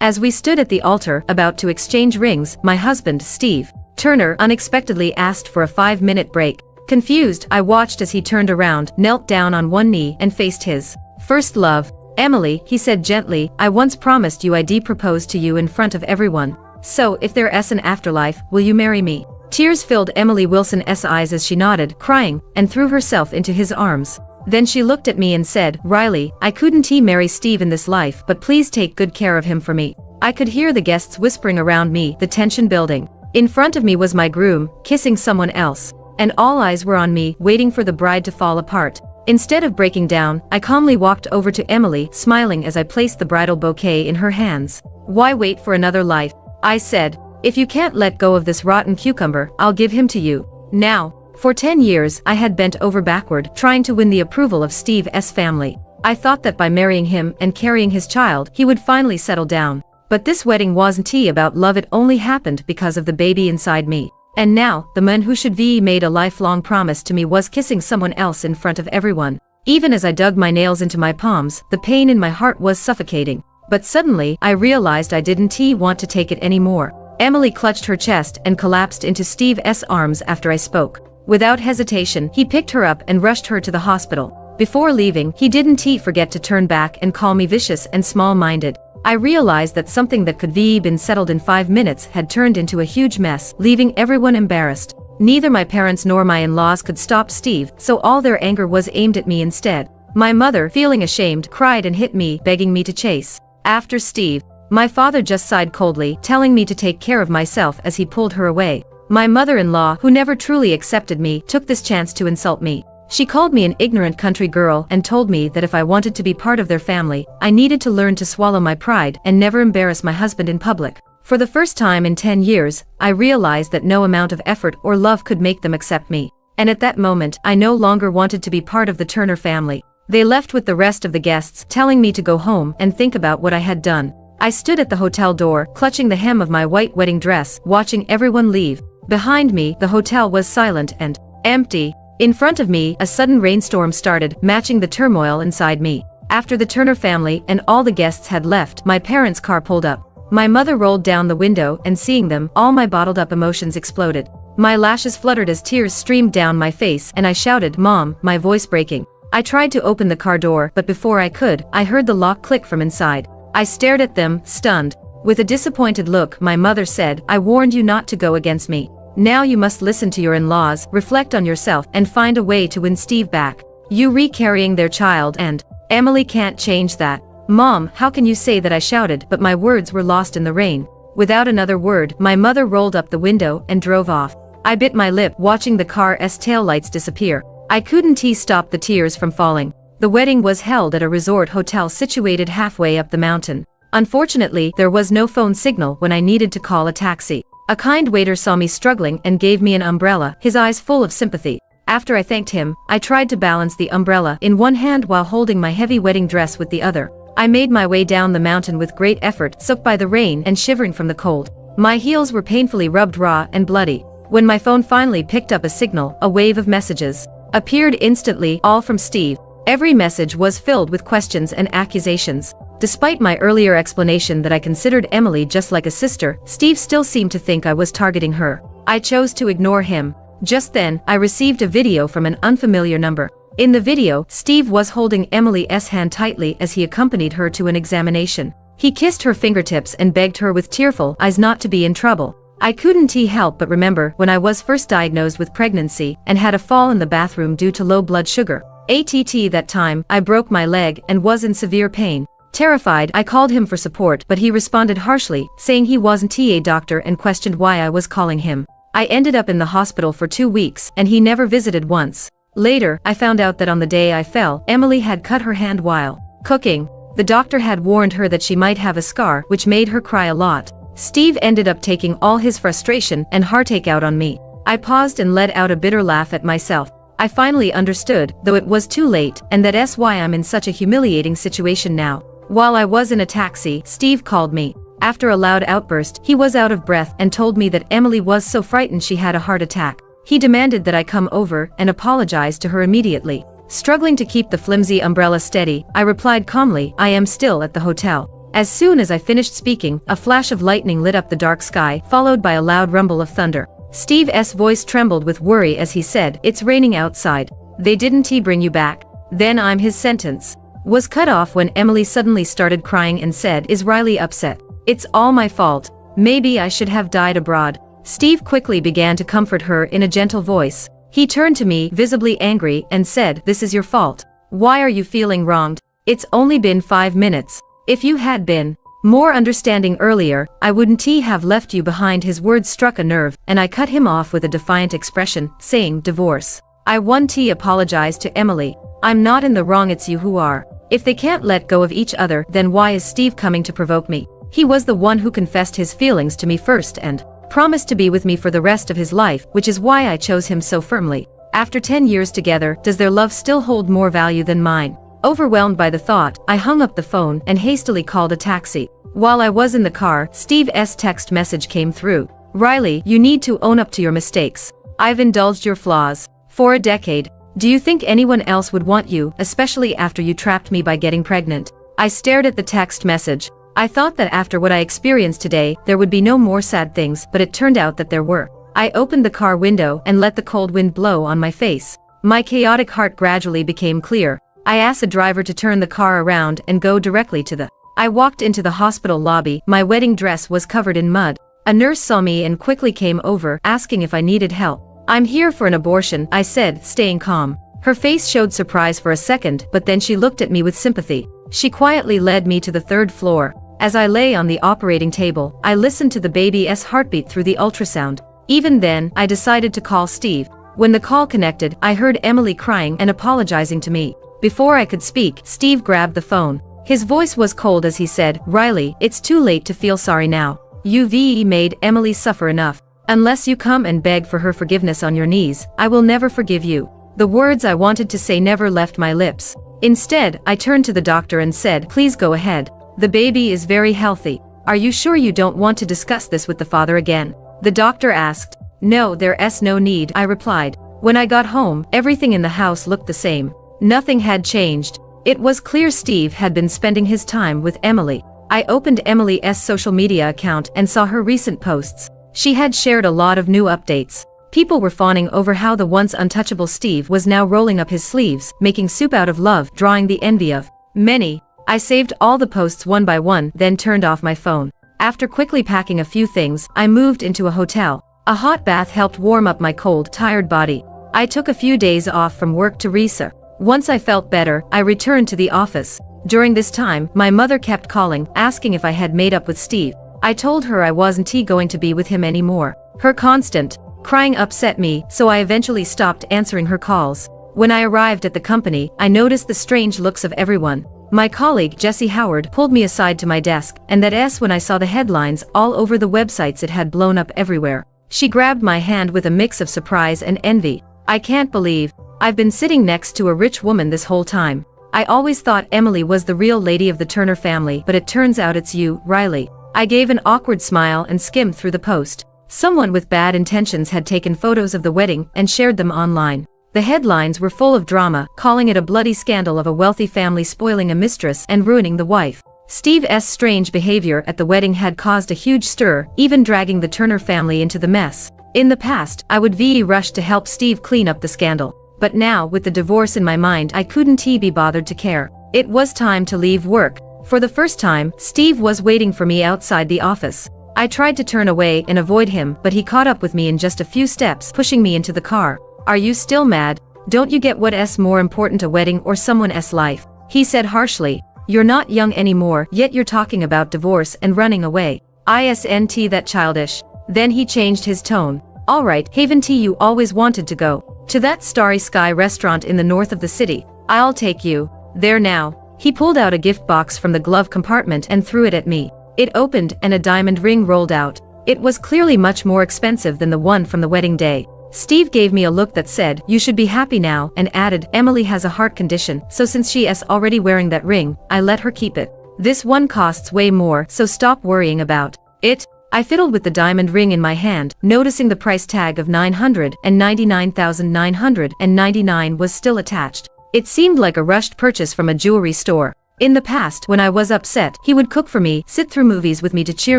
As we stood at the altar about to exchange rings, my husband, Steve Turner, unexpectedly asked for a 5-minute break. Confused, I watched as he turned around, knelt down on one knee, and faced his first love. "Emily," he said gently, "I once promised you I'd propose to you in front of everyone. So, if there's an afterlife, will you marry me?" Tears filled Emily Wilson's eyes as she nodded, crying, and threw herself into his arms. Then she looked at me and said, "Riley, I couldn't marry Steve in this life, but please take good care of him for me." I could hear the guests whispering around me, the tension building. In front of me was my groom, kissing someone else, and all eyes were on me, waiting for the bride to fall apart. Instead of breaking down, I calmly walked over to Emily, smiling as I placed the bridal bouquet in her hands. "Why wait for another life?" I said. "If you can't let go of this rotten cucumber, I'll give him to you now." For 10 years, I had bent over backward, trying to win the approval of Steve's family. I thought that by marrying him and carrying his child, he would finally settle down. But this wedding wasn't about love, it only happened because of the baby inside me. And now, the man who should be made a lifelong promise to me was kissing someone else in front of everyone. Even as I dug my nails into my palms, the pain in my heart was suffocating. But suddenly, I realized I didn't want to take it anymore. Emily clutched her chest and collapsed into Steve's arms after I spoke. Without hesitation, he picked her up and rushed her to the hospital. Before leaving, he didn't forget to turn back and call me vicious and small-minded. I realized that something that could be been settled in 5 minutes had turned into a huge mess, leaving everyone embarrassed. Neither my parents nor my in-laws could stop Steve, so all their anger was aimed at me instead. My mother, feeling ashamed, cried and hit me, begging me to chase after Steve. My father just sighed coldly, telling me to take care of myself as he pulled her away. My mother-in-law, who never truly accepted me, took this chance to insult me. She called me an ignorant country girl and told me that if I wanted to be part of their family, I needed to learn to swallow my pride and never embarrass my husband in public. For the first time in 10 years, I realized that no amount of effort or love could make them accept me. And at that moment, I no longer wanted to be part of the Turner family. They left with the rest of the guests, telling me to go home and think about what I had done. I stood at the hotel door, clutching the hem of my white wedding dress, watching everyone leave. Behind me, the hotel was silent and empty. In front of me, a sudden rainstorm started, matching the turmoil inside me. After the Turner family and all the guests had left, my parents' car pulled up. My mother rolled down the window, and seeing them, all my bottled-up emotions exploded. My lashes fluttered as tears streamed down my face, and I shouted, "Mom," my voice breaking. I tried to open the car door, but before I could, I heard the lock click from inside. I stared at them, stunned. With a disappointed look, my mother said, "I warned you not to go against me. Now you must listen to your in-laws, reflect on yourself, and find a way to win Steve back. You re-carrying their child and Emily can't change that." "Mom, how can you say that?" I shouted, but my words were lost in the rain. Without another word, my mother rolled up the window and drove off. I bit my lip, watching the car's taillights disappear. I couldn't stop the tears from falling. The wedding was held at a resort hotel situated halfway up the mountain. Unfortunately, there was no phone signal when I needed to call a taxi. A kind waiter saw me struggling and gave me an umbrella, his eyes full of sympathy. After I thanked him, I tried to balance the umbrella in one hand while holding my heavy wedding dress with the other. I made my way down the mountain with great effort, soaked by the rain and shivering from the cold. My heels were painfully rubbed raw and bloody. When my phone finally picked up a signal, a wave of messages appeared instantly, all from Steve. Every message was filled with questions and accusations. Despite my earlier explanation that I considered Emily just like a sister, Steve still seemed to think I was targeting her. I chose to ignore him. Just then, I received a video from an unfamiliar number. In the video, Steve was holding Emily's hand tightly as he accompanied her to an examination. He kissed her fingertips and begged her with tearful eyes not to be in trouble. I couldn't help but remember when I was first diagnosed with pregnancy and had a fall in the bathroom due to low blood sugar. That time, I broke my leg and was in severe pain. Terrified, I called him for support, but he responded harshly, saying he wasn't a doctor and questioned why I was calling him. I ended up in the hospital for 2 weeks, and he never visited once. Later, I found out that on the day I fell, Emily had cut her hand while cooking. The doctor had warned her that she might have a scar, which made her cry a lot. Steve ended up taking all his frustration and heartache out on me. I paused and let out a bitter laugh at myself. I finally understood, though it was too late, and that's why I'm in such a humiliating situation now. While I was in a taxi, Steve called me. After a loud outburst, he was out of breath and told me that Emily was so frightened she had a heart attack. He demanded that I come over and apologize to her immediately. Struggling to keep the flimsy umbrella steady, I replied calmly, "I am still at the hotel. As soon as I finished speaking, a flash of lightning lit up the dark sky, followed by a loud rumble of thunder. Steve's voice trembled with worry as he said, "It's raining outside. They didn't bring you back?" Then I'm his sentence was cut off when Emily suddenly started crying and said, "Is Riley upset? It's all my fault. Maybe I should have died abroad." Steve quickly began to comfort her in a gentle voice. He turned to me, visibly angry, and said, "This is your fault. Why are you feeling wronged? It's only been 5 minutes. If you had been more understanding earlier, I wouldn't have left you behind." His words struck a nerve, and I cut him off with a defiant expression, saying, "Divorce. I won't apologize to Emily. I'm not in the wrong, it's you who are. If they can't let go of each other, then why is Steve coming to provoke me? He was the one who confessed his feelings to me first and promised to be with me for the rest of his life, which is why I chose him so firmly. After 10 years together, does their love still hold more value than mine?" Overwhelmed by the thought, I hung up the phone and hastily called a taxi. While I was in the car, Steve's text message came through. "Riley, you need to own up to your mistakes. I've indulged your flaws for a decade. Do you think anyone else would want you, especially after you trapped me by getting pregnant?" I stared at the text message. I thought that after what I experienced today, there would be no more sad things, but it turned out that there were. I opened the car window and let the cold wind blow on my face. My chaotic heart gradually became clear. I asked the driver to turn the car around and go directly to the. I walked into the hospital lobby. My wedding dress was covered in mud. A nurse saw me and quickly came over, asking if I needed help. "I'm here for an abortion," I said, staying calm. Her face showed surprise for a second, but then she looked at me with sympathy. She quietly led me to the 3rd floor. As I lay on the operating table, I listened to the baby's heartbeat through the ultrasound. Even then, I decided to call Steve. When the call connected, I heard Emily crying and apologizing to me. Before I could speak, Steve grabbed the phone. His voice was cold as he said, "Riley, it's too late to feel sorry now. You've made Emily suffer enough. Unless you come and beg for her forgiveness on your knees, I will never forgive you." The words I wanted to say never left my lips. Instead, I turned to the doctor and said, "Please go ahead. The baby is very healthy. Are you sure you don't want to discuss this with the father again?" The doctor asked. "No, there's no need," I replied. When I got home, everything in the house looked the same. Nothing had changed. It was clear Steve had been spending his time with Emily. I opened Emily's social media account and saw her recent posts. She had shared a lot of new updates. People were fawning over how the once untouchable Steve was now rolling up his sleeves, making soup out of love, drawing the envy of many. I saved all the posts one by one, then turned off my phone. After quickly packing a few things, I moved into a hotel. A hot bath helped warm up my cold, tired body. I took a few days off from work to reset. Once I felt better, I returned to the office. During this time, my mother kept calling, asking if I had made up with Steve. I told her I wasn't going to be with him anymore. Her constant crying upset me, so I eventually stopped answering her calls. When I arrived at the company, I noticed the strange looks of everyone. My colleague, Jesse Howard, pulled me aside to my desk, and that's when I saw the headlines all over the websites. It had blown up everywhere. She grabbed my hand with a mix of surprise and envy. "I can't believe I've been sitting next to a rich woman this whole time. I always thought Emily was the real lady of the Turner family, but it turns out it's you, Riley." I gave an awkward smile and skimmed through the post. Someone with bad intentions had taken photos of the wedding and shared them online. The headlines were full of drama, calling it a bloody scandal of a wealthy family spoiling a mistress and ruining the wife. Steve's strange behavior at the wedding had caused a huge stir, even dragging the Turner family into the mess. In the past, I would rush to help Steve clean up the scandal. But now, with the divorce in my mind, I couldn't be bothered to care. It was time to leave work. For the first time, Steve was waiting for me outside the office. I tried to turn away and avoid him, but he caught up with me in just a few steps, pushing me into the car. "Are you still mad? Don't you get what's more important, a wedding or someone's life?" he said harshly. "You're not young anymore, yet you're talking about divorce and running away. Isn't that childish?" Then he changed his tone. "All right, haven't you always wanted to go to that Starry Sky restaurant in the north of the city? I'll take you there now." He pulled out a gift box from the glove compartment and threw it at me. It opened and a diamond ring rolled out. It was clearly much more expensive than the one from the wedding day. Steve gave me a look that said, "You should be happy now," and added, "Emily has a heart condition, so since she is already wearing that ring, I let her keep it. This one costs way more, so stop worrying about it." I fiddled with the diamond ring in my hand, noticing the price tag of $999,999 was still attached. It seemed like a rushed purchase from a jewelry store. In the past, when I was upset, he would cook for me, sit through movies with me to cheer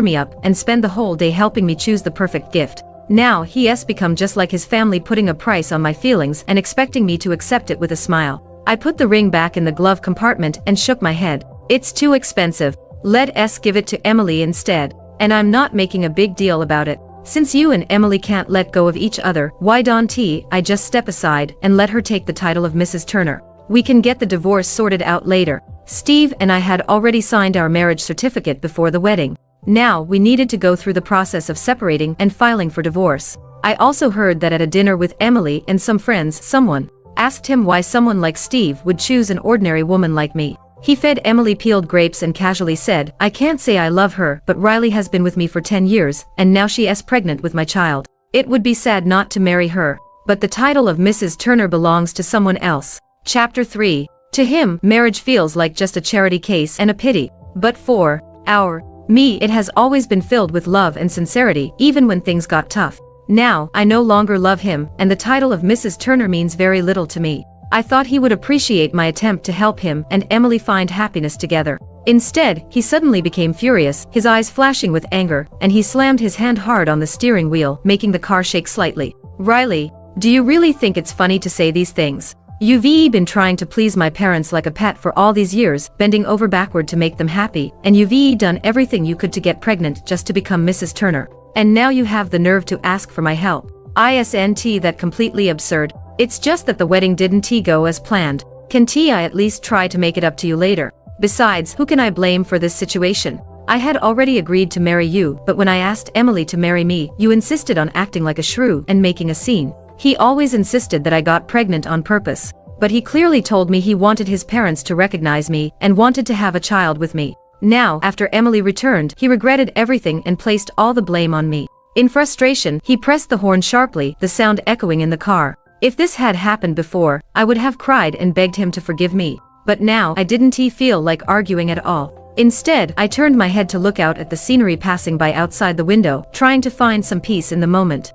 me up, and spend the whole day helping me choose the perfect gift. Now he has become just like his family, putting a price on my feelings and expecting me to accept it with a smile. I put the ring back in the glove compartment and shook my head. It's too expensive. Let's give it to Emily instead. And I'm not making a big deal about it. Since you and Emily can't let go of each other, why don't I just step aside and let her take the title of Mrs. Turner? We can get the divorce sorted out later. Steve and I had already signed our marriage certificate before the wedding. Now we needed to go through the process of separating and filing for divorce. I also heard that at a dinner with Emily and some friends, someone asked him why someone like Steve would choose an ordinary woman like me. He fed Emily peeled grapes and casually said, "I can't say I love her, but Riley has been with me for 10 years, and now she is pregnant with my child. It would be sad not to marry her, but the title of Mrs. Turner belongs to someone else." Chapter 3. To him, marriage feels like just a charity case and a pity. But for me, it has always been filled with love and sincerity, even when things got tough. Now, I no longer love him, and the title of Mrs. Turner means very little to me. I thought he would appreciate my attempt to help him and Emily find happiness together. Instead, he suddenly became furious, his eyes flashing with anger, and he slammed his hand hard on the steering wheel, making the car shake slightly. "Riley, do you really think it's funny to say these things? You've been trying to please my parents like a pet for all these years, bending over backward to make them happy, and you've done everything you could to get pregnant just to become Mrs. Turner. And now you have the nerve to ask for my help. Isn't that completely absurd? It's just that the wedding didn't go as planned. Can I at least try to make it up to you later? Besides, who can I blame for this situation? I had already agreed to marry you, but when I asked Emily to marry me, you insisted on acting like a shrew and making a scene. He always insisted that I got pregnant on purpose, but he clearly told me he wanted his parents to recognize me and wanted to have a child with me. Now, after Emily returned, he regretted everything and placed all the blame on me. In frustration, he pressed the horn sharply, the sound echoing in the car. If this had happened before, I would have cried and begged him to forgive me. But now, I didn't feel like arguing at all. Instead, I turned my head to look out at the scenery passing by outside the window, trying to find some peace in the moment.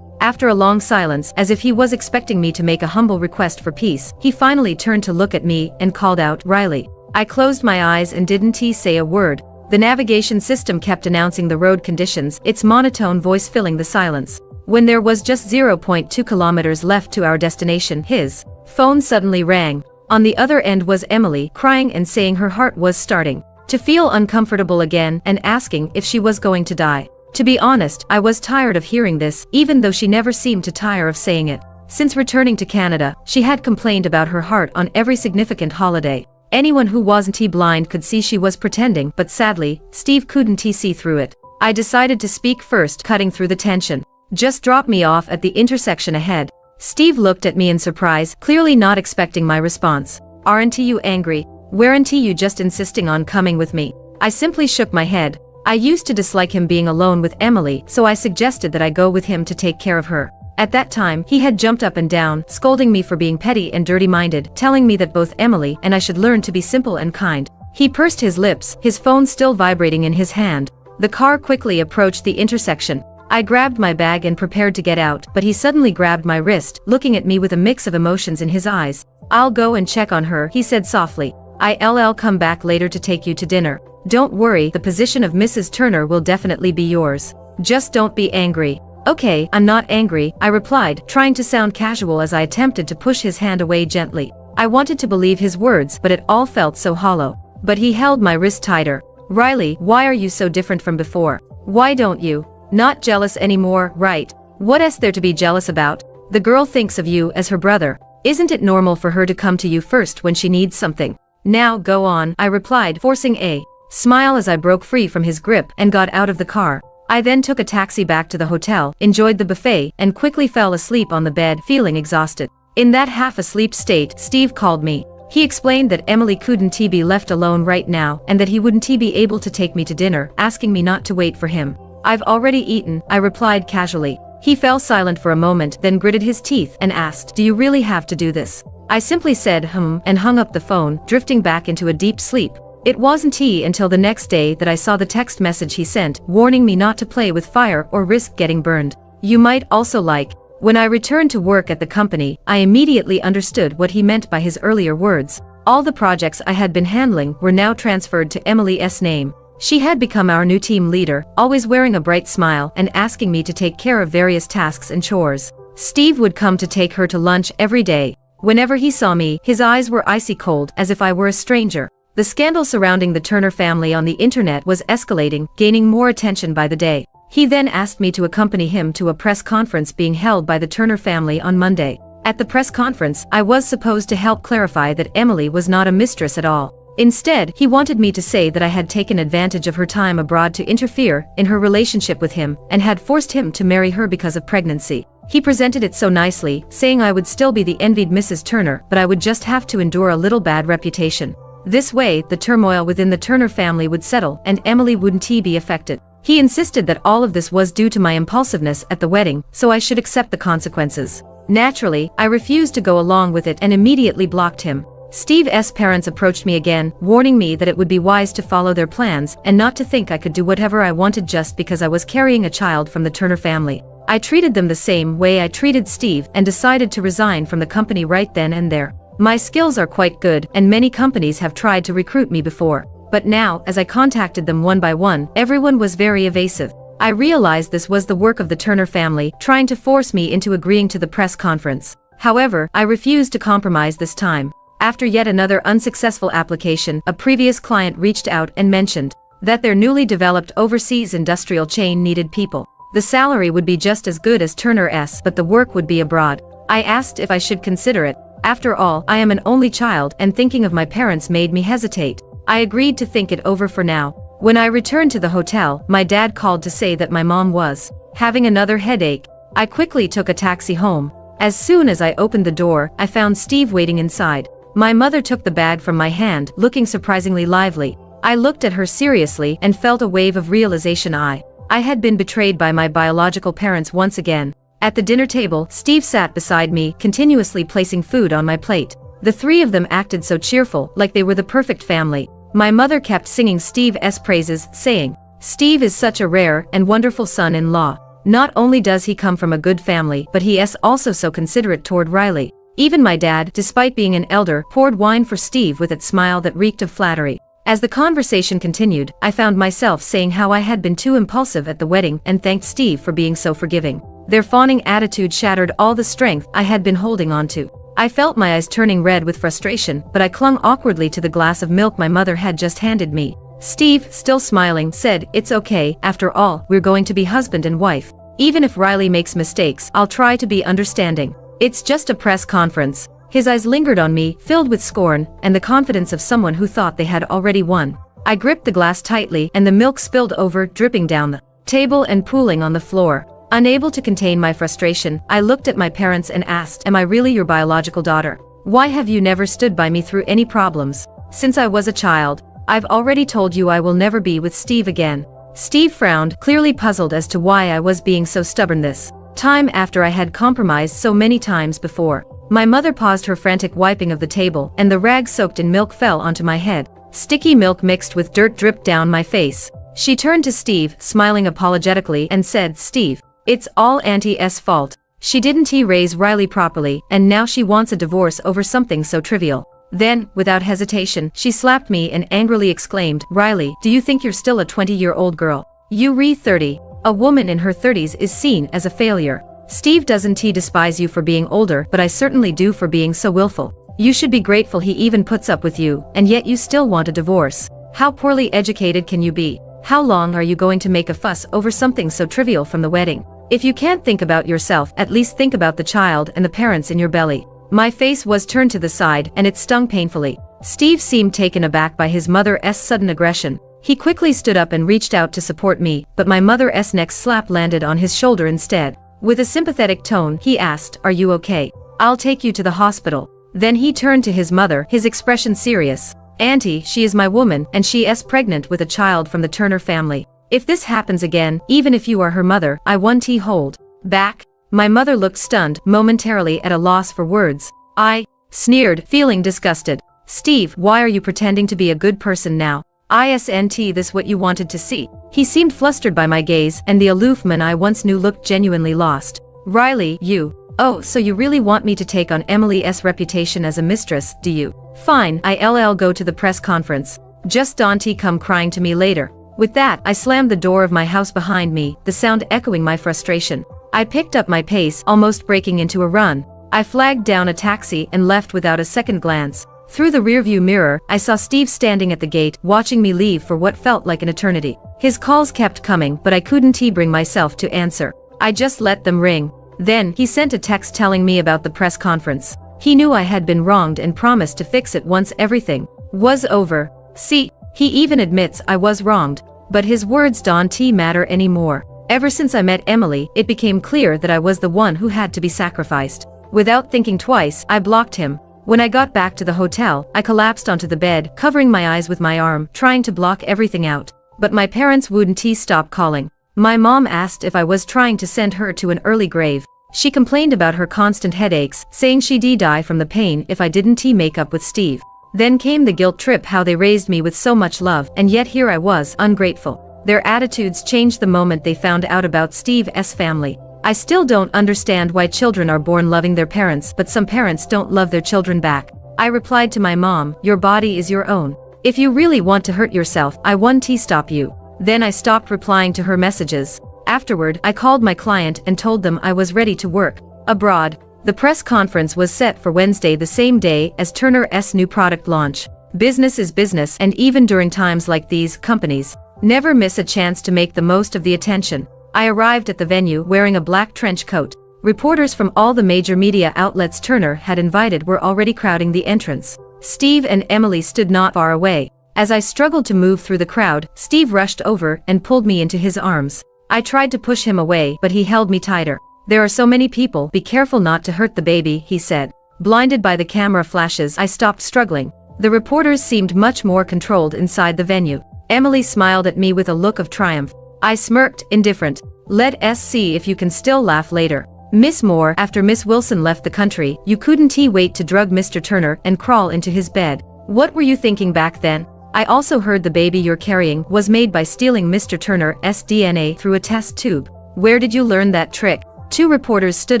After a long silence, as if he was expecting me to make a humble request for peace, he finally turned to look at me and called out, "Riley." I closed my eyes and didn't say a word. The navigation system kept announcing the road conditions, its monotone voice filling the silence. When there was just 0.2 kilometers left to our destination, his phone suddenly rang. On the other end was Emily, crying and saying her heart was starting to feel uncomfortable again and asking if she was going to die. To be honest, I was tired of hearing this, even though she never seemed to tire of saying it. Since returning to Canada, she had complained about her heart on every significant holiday. Anyone who wasn't blind could see she was pretending, but sadly, Steve couldn't see through it. I decided to speak first, cutting through the tension. "Just drop me off at the intersection ahead." Steve looked at me in surprise, clearly not expecting my response. "Aren't you angry? Weren't you just insisting on coming with me?" I simply shook my head. I used to dislike him being alone with Emily, so I suggested that I go with him to take care of her. At that time, he had jumped up and down, scolding me for being petty and dirty-minded, telling me that both Emily and I should learn to be simple and kind. He pursed his lips, his phone still vibrating in his hand. The car quickly approached the intersection. I grabbed my bag and prepared to get out, but he suddenly grabbed my wrist, looking at me with a mix of emotions in his eyes. "I'll go and check on her," he said softly. "I'll come back later to take you to dinner. Don't worry, the position of Mrs. Turner will definitely be yours. Just don't be angry." "Okay, I'm not angry," I replied, trying to sound casual as I attempted to push his hand away gently. I wanted to believe his words, but it all felt so hollow. But he held my wrist tighter. "Riley, why are you so different from before? Why don't you? Not jealous anymore, right? What is there to be jealous about? The girl thinks of you as her brother. Isn't it normal for her to come to you first when she needs something? Now go on," I replied, forcing a smile as I broke free from his grip and got out of the car. I then took a taxi back to the hotel, enjoyed the buffet, and quickly fell asleep on the bed, feeling exhausted. In that half-asleep state, Steve called me. He explained that Emily couldn't be left alone right now, and that he wouldn't be able to take me to dinner, asking me not to wait for him. "I've already eaten," I replied casually. He fell silent for a moment, then gritted his teeth and asked, "Do you really have to do this?" I simply said, and hung up the phone, drifting back into a deep sleep. It wasn't until the next day that I saw the text message he sent, warning me not to play with fire or risk getting burned. "You might also like." When I returned to work at the company, I immediately understood what he meant by his earlier words. All the projects I had been handling were now transferred to Emily's name. She had become our new team leader, always wearing a bright smile and asking me to take care of various tasks and chores. Steve would come to take her to lunch every day. Whenever he saw me, his eyes were icy cold, as if I were a stranger. The scandal surrounding the Turner family on the internet was escalating, gaining more attention by the day. He then asked me to accompany him to a press conference being held by the Turner family on Monday. At the press conference, I was supposed to help clarify that Emily was not a mistress at all. Instead, he wanted me to say that I had taken advantage of her time abroad to interfere in her relationship with him and had forced him to marry her because of pregnancy. He presented it so nicely, saying I would still be the envied Mrs. Turner, but I would just have to endure a little bad reputation. This way, the turmoil within the Turner family would settle and Emily wouldn't be affected. He insisted that all of this was due to my impulsiveness at the wedding, so I should accept the consequences. Naturally, I refused to go along with it and immediately blocked him. Steve's parents approached me again, warning me that it would be wise to follow their plans and not to think I could do whatever I wanted just because I was carrying a child from the Turner family. I treated them the same way I treated Steve and decided to resign from the company right then and there. My skills are quite good and many companies have tried to recruit me before. But now, as I contacted them one by one, everyone was very evasive. I realized this was the work of the Turner family, trying to force me into agreeing to the press conference. However, I refused to compromise this time. After yet another unsuccessful application, a previous client reached out and mentioned that their newly developed overseas industrial chain needed people. The salary would be just as good as Turner's, but the work would be abroad. I asked if I should consider it. After all, I am an only child, and thinking of my parents made me hesitate. I agreed to think it over for now. When I returned to the hotel, my dad called to say that my mom was having another headache. I quickly took a taxi home. As soon as I opened the door, I found Steve waiting inside. My mother took the bag from my hand, looking surprisingly lively. I looked at her seriously and felt a wave of realization. I had been betrayed by my biological parents once again. At the dinner table, Steve sat beside me, continuously placing food on my plate. The three of them acted so cheerful, like they were the perfect family. My mother kept singing Steve's praises, saying, "Steve is such a rare and wonderful son-in-law. Not only does he come from a good family, but he is also so considerate toward Riley." Even my dad, despite being an elder, poured wine for Steve with that smile that reeked of flattery. As the conversation continued, I found myself saying how I had been too impulsive at the wedding and thanked Steve for being so forgiving. Their fawning attitude shattered all the strength I had been holding on to. I felt my eyes turning red with frustration, but I clung awkwardly to the glass of milk my mother had just handed me. Steve, still smiling, said, "It's okay, after all, we're going to be husband and wife. Even if Riley makes mistakes, I'll try to be understanding. It's just a press conference." His eyes lingered on me, filled with scorn and the confidence of someone who thought they had already won. I gripped the glass tightly and the milk spilled over, dripping down the table and pooling on the floor. Unable to contain my frustration, I looked at my parents and asked, "Am I really your biological daughter? Why have you never stood by me through any problems? Since I was a child, I've already told you I will never be with Steve again." Steve frowned, clearly puzzled as to why I was being so stubborn this time after I had compromised so many times before. My mother paused her frantic wiping of the table, and the rag soaked in milk fell onto my head. Sticky milk mixed with dirt dripped down my face. She turned to Steve, smiling apologetically, and said, "Steve, it's all Auntie's fault. She didn't raise Riley properly, and now she wants a divorce over something so trivial." Then, without hesitation, she slapped me and angrily exclaimed, "Riley, do you think you're still a 20-year-old girl? You're 30. A woman in her 30s is seen as a failure. Steve doesn't despise you for being older, but I certainly do for being so willful. You should be grateful he even puts up with you, and yet you still want a divorce. How poorly educated can you be? How long are you going to make a fuss over something so trivial from the wedding? If you can't think about yourself, at least think about the child and the parents in your belly." My face was turned to the side, and it stung painfully. Steve seemed taken aback by his mother's sudden aggression. He quickly stood up and reached out to support me, but my mother's next slap landed on his shoulder instead. With a sympathetic tone, he asked, "Are you okay? I'll take you to the hospital." Then he turned to his mother, his expression serious. "Auntie, she is my woman, and she is pregnant with a child from the Turner family. If this happens again, even if you are her mother, I won't hold back." My mother looked stunned, momentarily at a loss for words. I sneered, feeling disgusted. "Steve, why are you pretending to be a good person now? Isn't this what you wanted to see?" He seemed flustered by my gaze, and the aloof man I once knew looked genuinely lost. "Riley, you Oh, so you really want me to take on Emily's reputation as a mistress, do you? Fine, I'll go to the press conference. Just don't come crying to me later. With that, I slammed the door of my house behind me, the sound echoing my frustration. I picked up my pace, almost breaking into a run. I flagged down a taxi and left without a second glance. Through the rearview mirror, I saw Steve standing at the gate, watching me leave for what felt like an eternity. His calls kept coming, but I couldn't bring myself to answer. I just let them ring. Then, he sent a text telling me about the press conference. He knew I had been wronged and promised to fix it once everything was over. See, he even admits I was wronged. But his words don't matter anymore. Ever since I met Emily, it became clear that I was the one who had to be sacrificed. Without thinking twice, I blocked him. When I got back to the hotel, I collapsed onto the bed, covering my eyes with my arm, trying to block everything out. But my parents wouldn't stop calling. My mom asked if I was trying to send her to an early grave. She complained about her constant headaches, saying she'd die from the pain if I didn't make up with Steve. Then came the guilt trip, how they raised me with so much love, and yet here I was, ungrateful. Their attitudes changed the moment they found out about Steve's family. I still don't understand why children are born loving their parents, but some parents don't love their children back. I replied to my mom, "Your body is your own. If you really want to hurt yourself, I won't stop you." Then I stopped replying to her messages. Afterward, I called my client and told them I was ready to work abroad. The press conference was set for Wednesday, the same day as Turner's new product launch. Business is business, and even during times like these, companies never miss a chance to make the most of the attention. I arrived at the venue wearing a black trench coat. Reporters from all the major media outlets Turner had invited were already crowding the entrance. Steve and Emily stood not far away. As I struggled to move through the crowd, Steve rushed over and pulled me into his arms. I tried to push him away, but he held me tighter. "There are so many people, be careful not to hurt the baby," he said. Blinded by the camera flashes, I stopped struggling. The reporters seemed much more controlled inside the venue. Emily smiled at me with a look of triumph. I smirked, indifferent. "Let's see if you can still laugh later." Miss Moore, after Miss Wilson left the country, you couldn't wait to drug Mr. Turner and crawl into his bed. What were you thinking back then? I also heard the baby you're carrying was made by stealing Mr. Turner's DNA through a test tube. Where did you learn that trick? Two reporters stood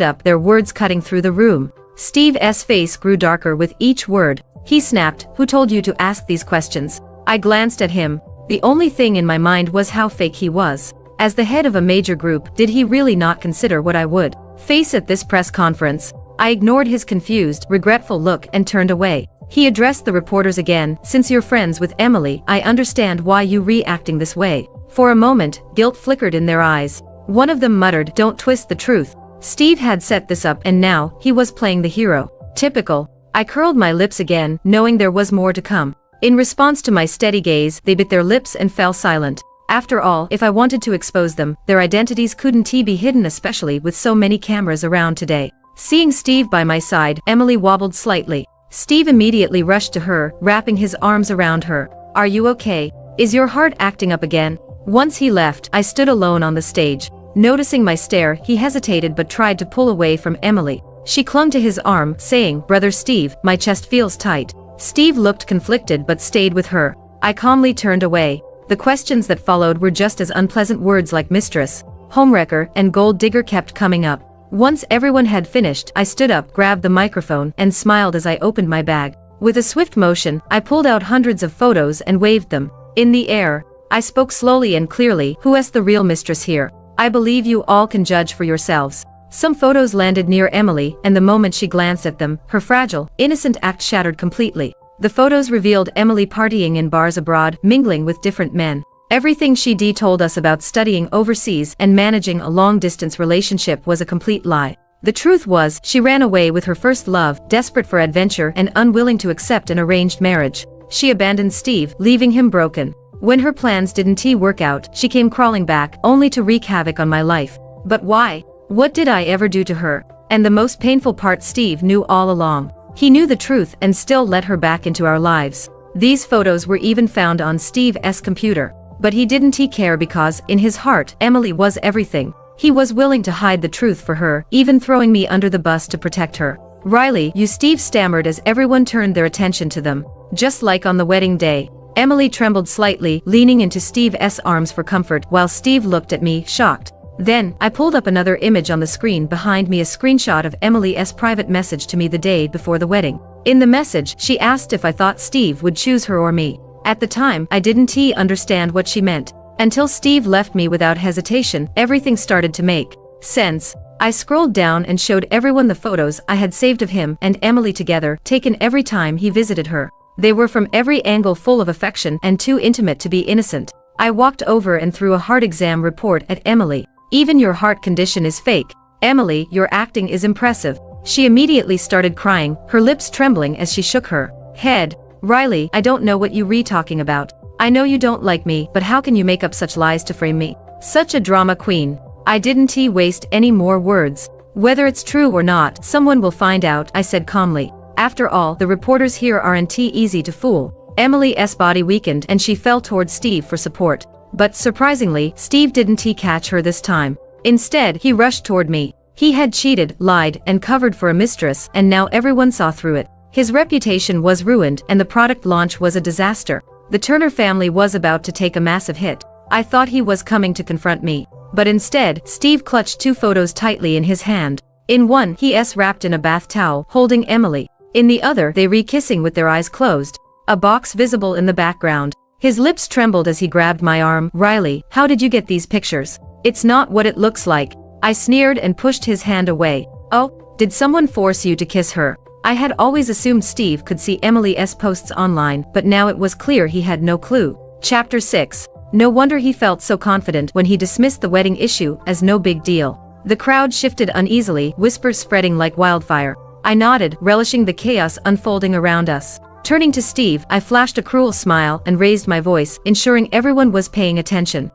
up, their words cutting through the room. Steve's face grew darker with each word. He snapped, "Who told you to ask these questions?" I glanced at him. The only thing in my mind was how fake he was. As the head of a major group, did he really not consider what I would face at this press conference? I ignored his confused, regretful look and turned away. He addressed the reporters again. "Since you're friends with Emily, I understand why you're reacting this way." For a moment, guilt flickered in their eyes. One of them muttered, "Don't twist the truth." Steve had set this up and now, he was playing the hero. Typical. I curled my lips again, knowing there was more to come. In response to my steady gaze, they bit their lips and fell silent. After all, if I wanted to expose them, their identities couldn't be hidden, especially with so many cameras around today. Seeing Steve by my side, Emily wobbled slightly. Steve immediately rushed to her, wrapping his arms around her. "Are you okay? Is your heart acting up again?" Once he left, I stood alone on the stage. Noticing my stare, he hesitated but tried to pull away from Emily. She clung to his arm, saying, "Brother Steve, my chest feels tight." Steve looked conflicted but stayed with her. I calmly turned away. The questions that followed were just as unpleasant. Words like mistress, homewrecker, and gold digger kept coming up. Once everyone had finished, I stood up, grabbed the microphone, and smiled as I opened my bag. With a swift motion, I pulled out hundreds of photos and waved them. In the air, I spoke slowly and clearly, "Who's the real mistress here? I believe you all can judge for yourselves." Some photos landed near Emily, and the moment she glanced at them, her fragile, innocent act shattered completely. The photos revealed Emily partying in bars abroad, mingling with different men. Everything she'd told us about studying overseas and managing a long-distance relationship was a complete lie. The truth was, she ran away with her first love, desperate for adventure and unwilling to accept an arranged marriage. She abandoned Steve, leaving him broken. When her plans didn't work out, she came crawling back, only to wreak havoc on my life. But why? What did I ever do to her? And the most painful part, Steve knew all along. He knew the truth and still let her back into our lives. These photos were even found on Steve's computer. But he didn't care because, in his heart, Emily was everything. He was willing to hide the truth for her, even throwing me under the bus to protect her. "Riley, you," Steve stammered as everyone turned their attention to them. Just like on the wedding day. Emily trembled slightly, leaning into Steve's arms for comfort, while Steve looked at me, shocked. Then, I pulled up another image on the screen behind me, a screenshot of Emily's private message to me the day before the wedding. In the message, she asked if I thought Steve would choose her or me. At the time, I didn't understand what she meant. Until Steve left me without hesitation, everything started to make sense. I scrolled down and showed everyone the photos I had saved of him and Emily together, taken every time he visited her. They were from every angle full of affection and too intimate to be innocent. I walked over and threw a heart exam report at Emily. "Even your heart condition is fake. Emily, your acting is impressive." She immediately started crying, her lips trembling as she shook her head. "Riley, I don't know what you talking about. I know you don't like me, but how can you make up such lies to frame me? Such a drama queen." I didn't waste any more words. "Whether it's true or not, someone will find out," I said calmly. "After all, the reporters here aren't easy to fool." Emily's body weakened and she fell towards Steve for support. But surprisingly, Steve didn't catch her this time. Instead, he rushed toward me. He had cheated, lied, and covered for a mistress, and now everyone saw through it. His reputation was ruined and the product launch was a disaster. The Turner family was about to take a massive hit. I thought he was coming to confront me. But instead, Steve clutched two photos tightly in his hand. In one, he's wrapped in a bath towel, holding Emily. In the other, they kissing with their eyes closed. A box visible in the background. His lips trembled as he grabbed my arm. "Riley, how did you get these pictures? It's not what it looks like." I sneered and pushed his hand away. "Oh, did someone force you to kiss her?" I had always assumed Steve could see Emily's posts online, but now it was clear he had no clue. Chapter 6. No wonder he felt so confident when he dismissed the wedding issue as no big deal. The crowd shifted uneasily, whispers spreading like wildfire. I nodded, relishing the chaos unfolding around us. Turning to Steve, I flashed a cruel smile and raised my voice, ensuring everyone was paying attention.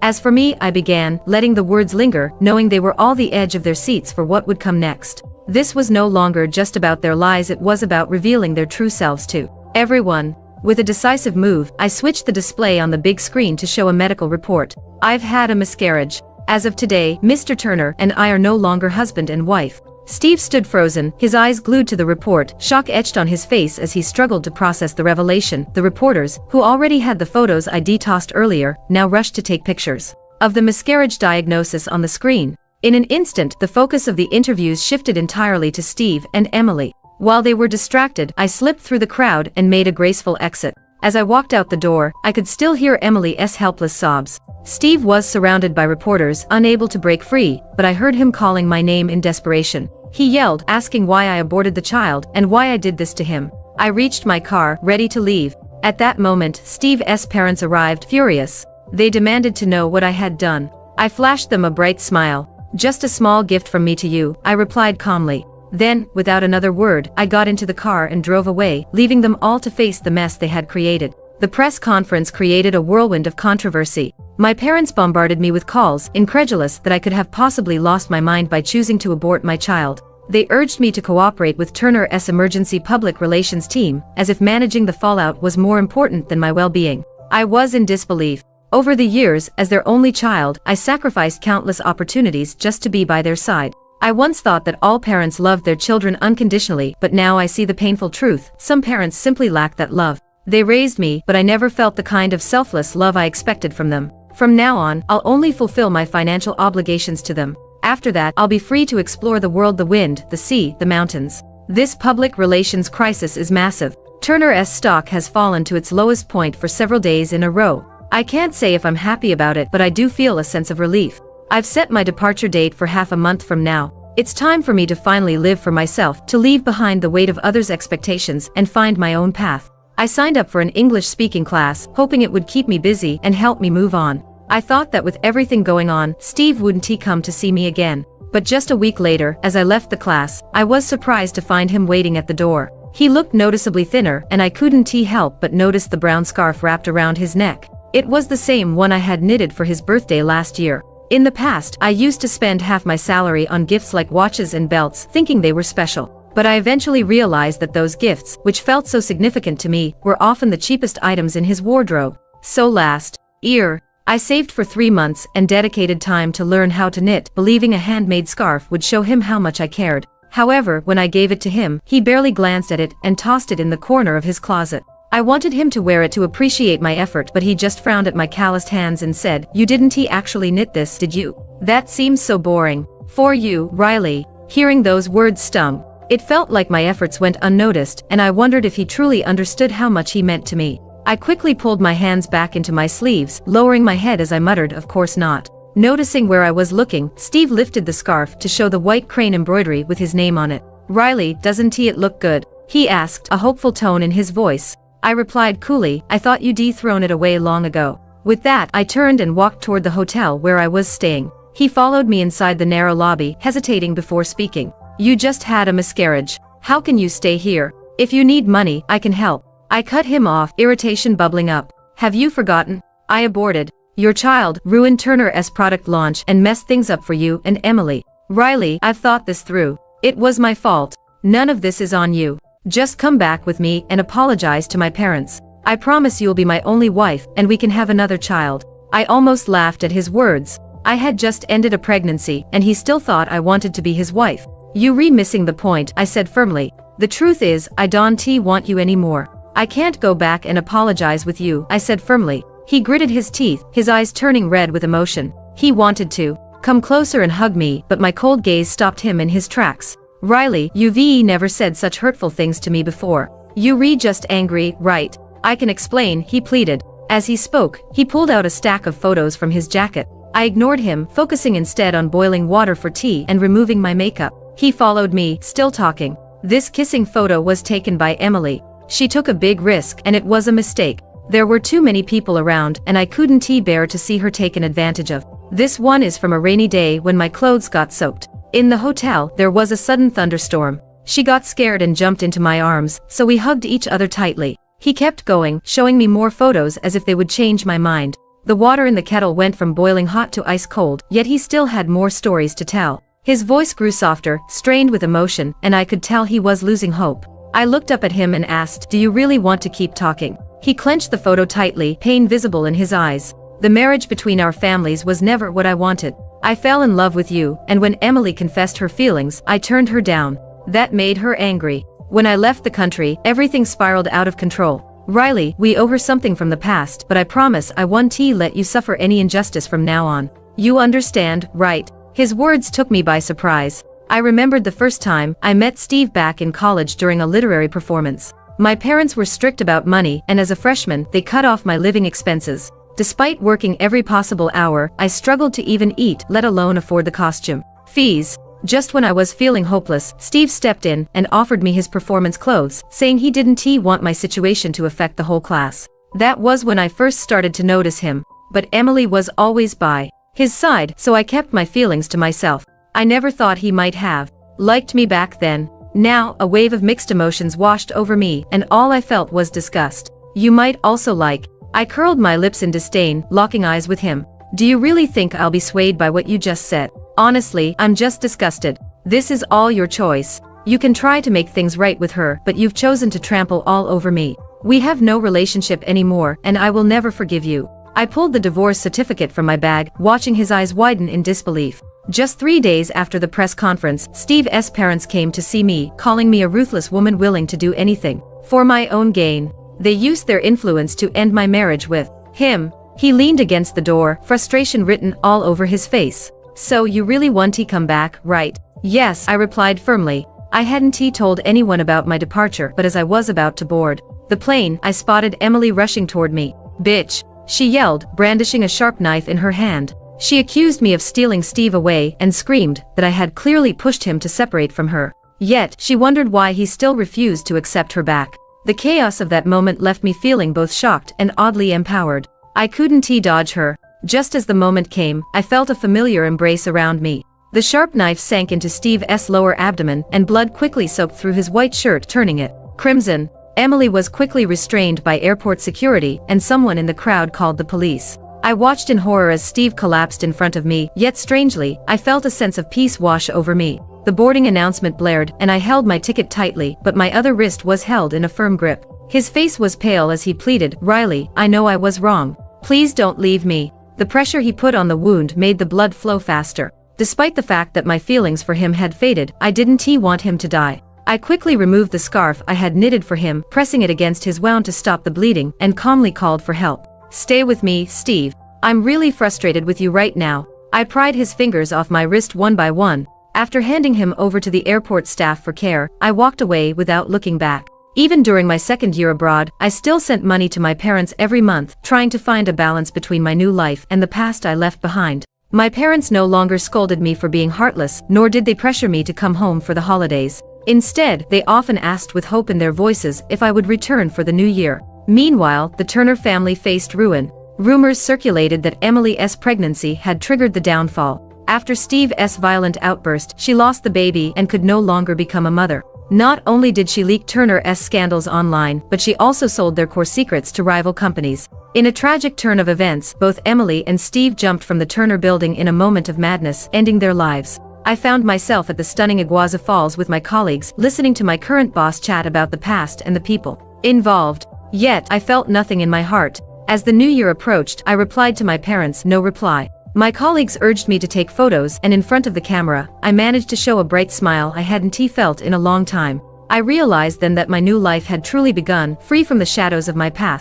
As for me, I began, letting the words linger, knowing they were all the edge of their seats for what would come next. This was no longer just about their lies, it was about revealing their true selves to everyone. With a decisive move, I switched the display on the big screen to show a medical report. "I've had a miscarriage. As of today, Mr. Turner and I are no longer husband and wife." Steve stood frozen, his eyes glued to the report, shock etched on his face as he struggled to process the revelation. The reporters, who already had the photos I tossed earlier, now rushed to take pictures of the miscarriage diagnosis on the screen. In an instant, the focus of the interviews shifted entirely to Steve and Emily. While they were distracted, I slipped through the crowd and made a graceful exit. As I walked out the door, I could still hear Emily's helpless sobs. Steve was surrounded by reporters, unable to break free, but I heard him calling my name in desperation. He yelled, asking why I aborted the child and why I did this to him. I reached my car, ready to leave. At that moment, Steve's parents arrived, furious. They demanded to know what I had done. I flashed them a bright smile. "Just a small gift from me to you," I replied calmly. Then, without another word, I got into the car and drove away, leaving them all to face the mess they had created. The press conference created a whirlwind of controversy. My parents bombarded me with calls, incredulous that I could have possibly lost my mind by choosing to abort my child. They urged me to cooperate with Turner's emergency public relations team, as if managing the fallout was more important than my well-being. I was in disbelief. Over the years, as their only child, I sacrificed countless opportunities just to be by their side. I once thought that all parents loved their children unconditionally, but now I see the painful truth: some parents simply lack that love. They raised me, but I never felt the kind of selfless love I expected from them. From now on, I'll only fulfill my financial obligations to them. After that, I'll be free to explore the world, the wind, the sea, the mountains. This public relations crisis is massive. Turner's stock has fallen to its lowest point for several days in a row. I can't say if I'm happy about it, but I do feel a sense of relief. I've set my departure date for half a month from now. It's time for me to finally live for myself, to leave behind the weight of others' expectations and find my own path. I signed up for an English speaking class, hoping it would keep me busy and help me move on. I thought that with everything going on, Steve wouldn't come to see me again. But just a week later, as I left the class, I was surprised to find him waiting at the door. He looked noticeably thinner, and I couldn't help but notice the brown scarf wrapped around his neck. It was the same one I had knitted for his birthday last year. In the past, I used to spend half my salary on gifts like watches and belts, thinking they were special. But I eventually realized that those gifts, which felt so significant to me, were often the cheapest items in his wardrobe. So last year, I saved for 3 months and dedicated time to learn how to knit, believing a handmade scarf would show him how much I cared. However, when I gave it to him, he barely glanced at it and tossed it in the corner of his closet. I wanted him to wear it to appreciate my effort, but he just frowned at my calloused hands and said, "You didn't actually knit this, did you?" That seems so boring. For you, Riley. Hearing those words stung. It felt like my efforts went unnoticed, and I wondered if he truly understood how much he meant to me. I quickly pulled my hands back into my sleeves, lowering my head as I muttered, "Of course not." Noticing where I was looking, Steve lifted the scarf to show the white crane embroidery with his name on it. "Riley, doesn't it look good?" he asked, a hopeful tone in his voice. I replied coolly, "I thought you dethroned it away long ago." With that, I turned and walked toward the hotel where I was staying. He followed me inside the narrow lobby, hesitating before speaking. "You just had a miscarriage. How can you stay here? If you need money, I can help." I cut him off, irritation bubbling up. "Have you forgotten? I aborted your child, ruined Turner's product launch, and messed things up for you and Emily." "Riley, I've thought this through. It was my fault. None of this is on you. Just come back with me and apologize to my parents. I promise you'll be my only wife and we can have another child." I almost laughed at his words. I had just ended a pregnancy and he still thought I wanted to be his wife. "You're missing the point," I said firmly. "The truth is, I don't want you anymore. I can't go back and apologize with you," I said firmly. He gritted his teeth, his eyes turning red with emotion. He wanted to come closer and hug me, but my cold gaze stopped him in his tracks. "Riley, you've never said such hurtful things to me before. You're just angry, right?" "I can explain," he pleaded. As he spoke, he pulled out a stack of photos from his jacket. I ignored him, focusing instead on boiling water for tea and removing my makeup. He followed me, still talking. "This kissing photo was taken by Emily. She took a big risk and it was a mistake. There were too many people around and I couldn't bear to see her taken advantage of. This one is from a rainy day when my clothes got soaked. In the hotel, there was a sudden thunderstorm. She got scared and jumped into my arms, so we hugged each other tightly." He kept going, showing me more photos as if they would change my mind. The water in the kettle went from boiling hot to ice cold, yet he still had more stories to tell. His voice grew softer, strained with emotion, and I could tell he was losing hope. I looked up at him and asked, "Do you really want to keep talking?" He clenched the photo tightly, pain visible in his eyes. "The marriage between our families was never what I wanted. I fell in love with you, and when Emily confessed her feelings, I turned her down. That made her angry. When I left the country, everything spiraled out of control. Riley, we owe her something from the past, but I promise I won't let you suffer any injustice from now on. You understand, right?" His words took me by surprise. I remembered the first time I met Steve back in college during a literary performance. My parents were strict about money, and as a freshman, they cut off my living expenses. Despite working every possible hour, I struggled to even eat, let alone afford the costume fees. Just when I was feeling hopeless, Steve stepped in and offered me his performance clothes, saying he didn't want my situation to affect the whole class. That was when I first started to notice him. But Emily was always by his side, so I kept my feelings to myself. I never thought he might have liked me back then. Now, a wave of mixed emotions washed over me, and all I felt was disgust. "You might also like." I curled my lips in disdain, locking eyes with him. "Do you really think I'll be swayed by what you just said? Honestly, I'm just disgusted. This is all your choice. You can try to make things right with her, but you've chosen to trample all over me. We have no relationship anymore, and I will never forgive you." I pulled the divorce certificate from my bag, watching his eyes widen in disbelief. Just 3 days after the press conference, Steve's parents came to see me, calling me a ruthless woman willing to do anything for my own gain. They used their influence to end my marriage with him. He leaned against the door, frustration written all over his face. "So you really want to come back, right?" "Yes," I replied firmly. I hadn't told anyone about my departure, but as I was about to board the plane, I spotted Emily rushing toward me. "Bitch!" she yelled, brandishing a sharp knife in her hand. She accused me of stealing Steve away and screamed that I had clearly pushed him to separate from her. Yet, she wondered why he still refused to accept her back. The chaos of that moment left me feeling both shocked and oddly empowered. I couldn't dodge her. Just as the moment came, I felt a familiar embrace around me. The sharp knife sank into Steve's lower abdomen, and blood quickly soaked through his white shirt, turning it crimson. Emily was quickly restrained by airport security, and someone in the crowd called the police. I watched in horror as Steve collapsed in front of me, yet strangely, I felt a sense of peace wash over me. The boarding announcement blared, and I held my ticket tightly, but my other wrist was held in a firm grip. His face was pale as he pleaded, "Riley, I know I was wrong. Please don't leave me." The pressure he put on the wound made the blood flow faster. Despite the fact that my feelings for him had faded, I didn't want him to die. I quickly removed the scarf I had knitted for him, pressing it against his wound to stop the bleeding, and calmly called for help. "Stay with me, Steve. I'm really frustrated with you right now. I pried his fingers off my wrist one by one. After handing him over to the airport staff for care, I walked away without looking back. Even during my second year abroad, I still sent money to my parents every month, trying to find a balance between my new life and the past I left behind. My parents no longer scolded me for being heartless, nor did they pressure me to come home for the holidays. Instead, they often asked with hope in their voices if I would return for the new year. Meanwhile, the Turner family faced ruin. Rumors circulated that Emily's pregnancy had triggered the downfall. After Steve's violent outburst, she lost the baby and could no longer become a mother. Not only did she leak Turner's scandals online, but she also sold their core secrets to rival companies. In a tragic turn of events, both Emily and Steve jumped from the Turner building in a moment of madness, ending their lives. I found myself at the stunning Iguazu Falls with my colleagues, listening to my current boss chat about the past and the people involved. Yet, I felt nothing in my heart. As the new year approached, I replied to my parents, no reply. My colleagues urged me to take photos, and in front of the camera, I managed to show a bright smile I hadn't felt in a long time. I realized then that my new life had truly begun, free from the shadows of my past.